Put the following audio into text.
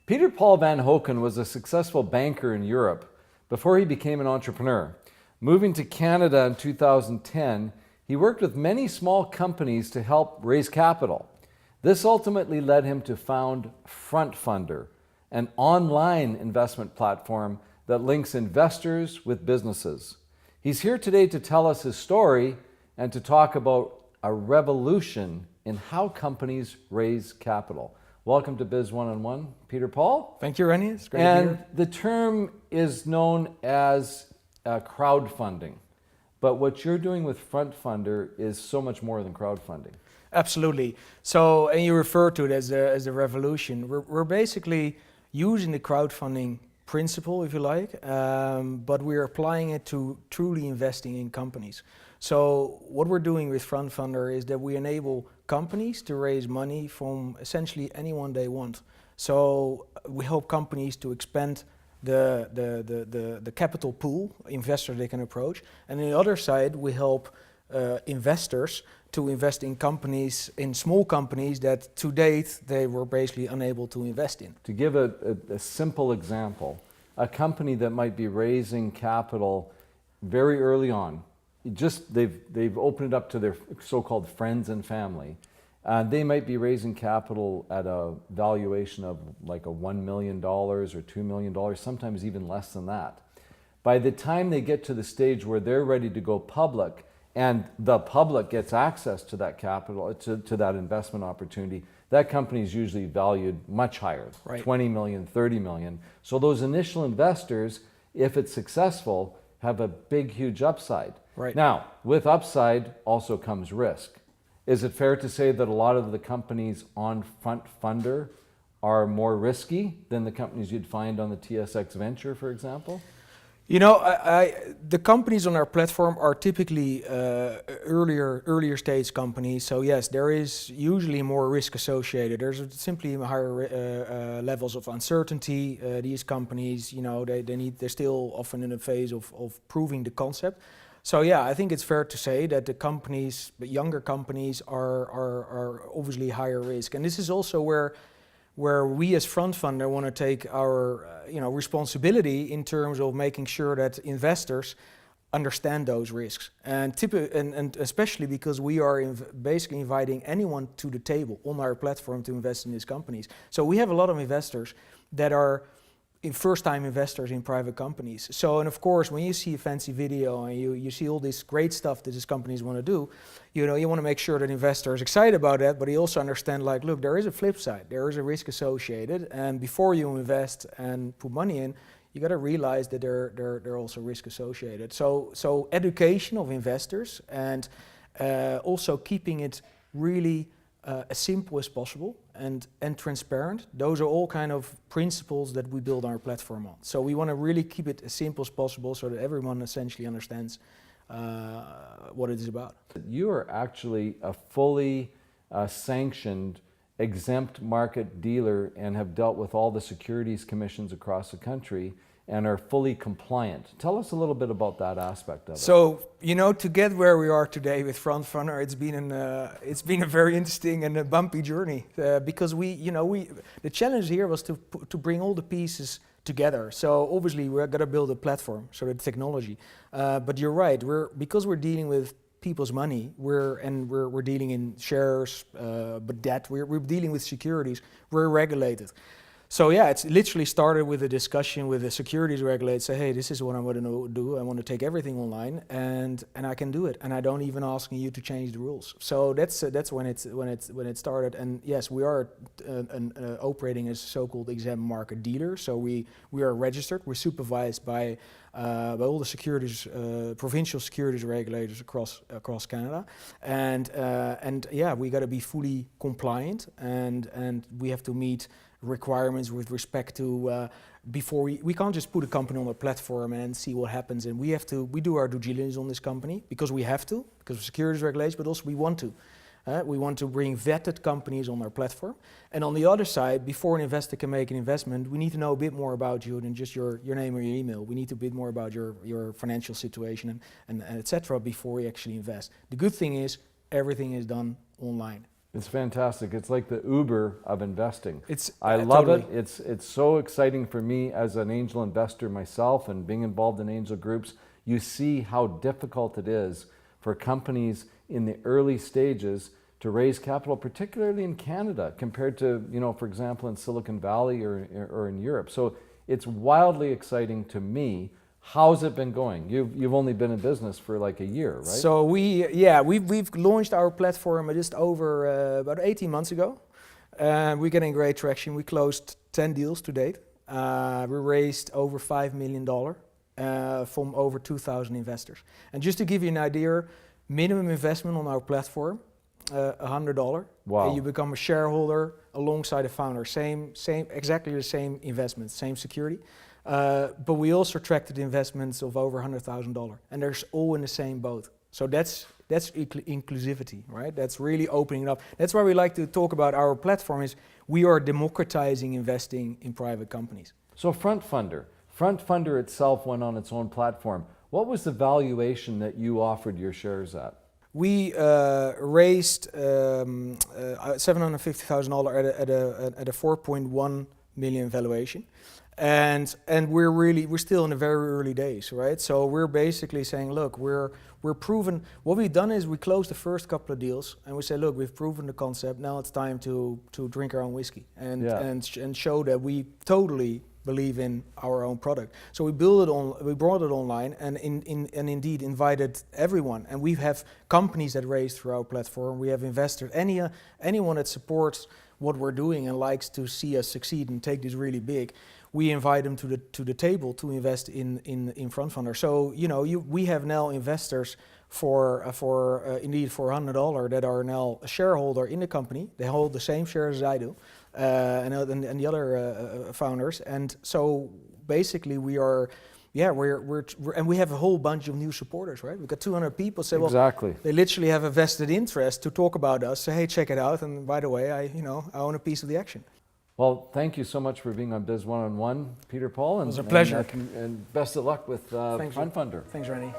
Peter Paul Van Hoken was a successful banker in Europe before he became an entrepreneur. Moving to Canada in 2010, he worked with many small companies to help raise capital. This ultimately led him to found FrontFunder, an online investment platform that links investors with businesses. He's here today to tell us his story and to talk about a revolution in how companies raise capital. Welcome to Biz One-on-One, Peter Paul. Thank you, Rennie. It's great to be here. And the term is known as crowdfunding. But what you're doing with FrontFunder is so much more than crowdfunding. Absolutely. So, and you refer to it as a revolution. We're basically using the crowdfunding principle, if you like, but we're applying it to truly investing in companies. So what we're doing with FrontFunder is that we enable companies to raise money from essentially anyone they want. So we help companies to expand the capital pool, investors they can approach. And on the other side, we help investors to invest in companies, in small companies that to date they were basically unable to invest in. To give a simple example, a company that might be raising capital very early on, they've opened it up to their so-called friends and family. They might be raising capital at a valuation of like $1 million or $2 million, sometimes even less than that. By the time they get to the stage where they're ready to go public and the public gets access to that capital, to that investment opportunity, that company is usually valued much higher, right. 20 million, 30 million. So those initial investors, if it's successful, have a big, huge upside. Right. Now, with upside also comes risk. Is it fair to say that a lot of the companies on FrontFunder are more risky than the companies you'd find on the TSX Venture, for example? You know, the companies on our platform are typically earlier stage companies. So yes, there is usually more risk associated. There's simply higher levels of uncertainty. These companies, you know, they're still often in a phase of proving the concept. So yeah, I think it's fair to say that the companies, the younger companies, are obviously higher risk, and this is also where we as FrontFunder want to take our responsibility in terms of making sure that investors understand those risks, and especially because we are basically inviting anyone to the table on our platform to invest in these companies. So we have a lot of investors that are first-time investors in private companies. So, and of course, when you see a fancy video and you see all this great stuff that these companies want to do, you know, you want to make sure that investors are excited about that, but you also understand, like, look, there is a flip side, there is a risk associated, and before you invest and put money in, you got to realize that there are also risk associated. So education of investors and also keeping it really as simple as possible and transparent. Those are all kind of principles that we build our platform on. So we want to really keep it as simple as possible so that everyone essentially understands what it is about. You are actually a fully sanctioned exempt market dealer and have dealt with all the securities commissions across the country and are fully compliant. Tell us a little bit about that aspect of it. So, you know, to get where we are today with FrontFunder, it's been a very interesting and a bumpy journey because the challenge here was to bring all the pieces together. So obviously we're gonna build a platform, so the technology. But you're right, because we're dealing with people's money, we're dealing in shares, but debt. We're dealing with securities. We're regulated. So yeah, it's literally started with a discussion with the securities regulator. Say, hey, this is what I want to do. I want to take everything online, and I can do it, and I don't even ask you to change the rules. So that's when it started. And yes, we are operating as a so-called exempt market dealer. So we are registered. We're supervised by all the securities, provincial securities regulators across Canada, and yeah, we got to be fully compliant, and we have to meet requirements with respect to before we can't just put a company on a platform and see what happens, and we do our due diligence on this company because of securities regulations, but also we want to bring vetted companies on our platform. And on the other side, before an investor can make an investment, we need to know a bit more about you than just your name or your email. We need a bit more about your financial situation and et cetera before we actually invest. The good thing is everything is done online. It's fantastic. It's like the Uber of investing. I Totally. love it. It's so exciting for me as an angel investor myself and being involved in angel groups. You see how difficult it is for companies in the early stages to raise capital, particularly in Canada, compared to, for example, in Silicon Valley or in Europe. So it's wildly exciting to me. How's it been going? You've only been in business for like a year, right? So we've launched our platform just over about 18 months ago. We're getting great traction. We closed 10 deals to date. We raised over $5 million from over 2,000 investors. And just to give you an idea, minimum investment on our platform, $100. Wow. You become a shareholder alongside a founder. Exactly the same investment, same security. But we also attracted investments of over $100,000, and they're all in the same boat. So that's inclusivity, right? That's really opening it up. That's why we like to talk about our platform. Is we are democratizing investing in private companies. So FrontFunder itself went on its own platform. What was the valuation that you offered your shares at? We raised $750,000 at a 4.1 million valuation. And we're still in the very early days, right? So we're basically saying, look, we're proven. What we've done is we closed the first couple of deals, and we say, look, we've proven the concept. Now it's time to drink our own whiskey and show that we totally believe in our own product. So we brought it online, and indeed invited everyone. And we have companies that raise through our platform. We have investors, anyone that supports what we're doing and likes to see us succeed and take this really big. We invite them to the table to invest in FrontFunder. So we have now investors for $100 that are now a shareholder in the company. They hold the same shares as I do, and the other founders. And so basically we are. Yeah, and we have a whole bunch of new supporters, right? We've got 200 people say, exactly. Well, they literally have a vested interest to talk about us. Say, hey, check it out. And by the way, I own a piece of the action. Well, thank you so much for being on Biz One-on-One, Peter Paul. It was a pleasure. And best of luck with FrontFunder. Thanks, Randy.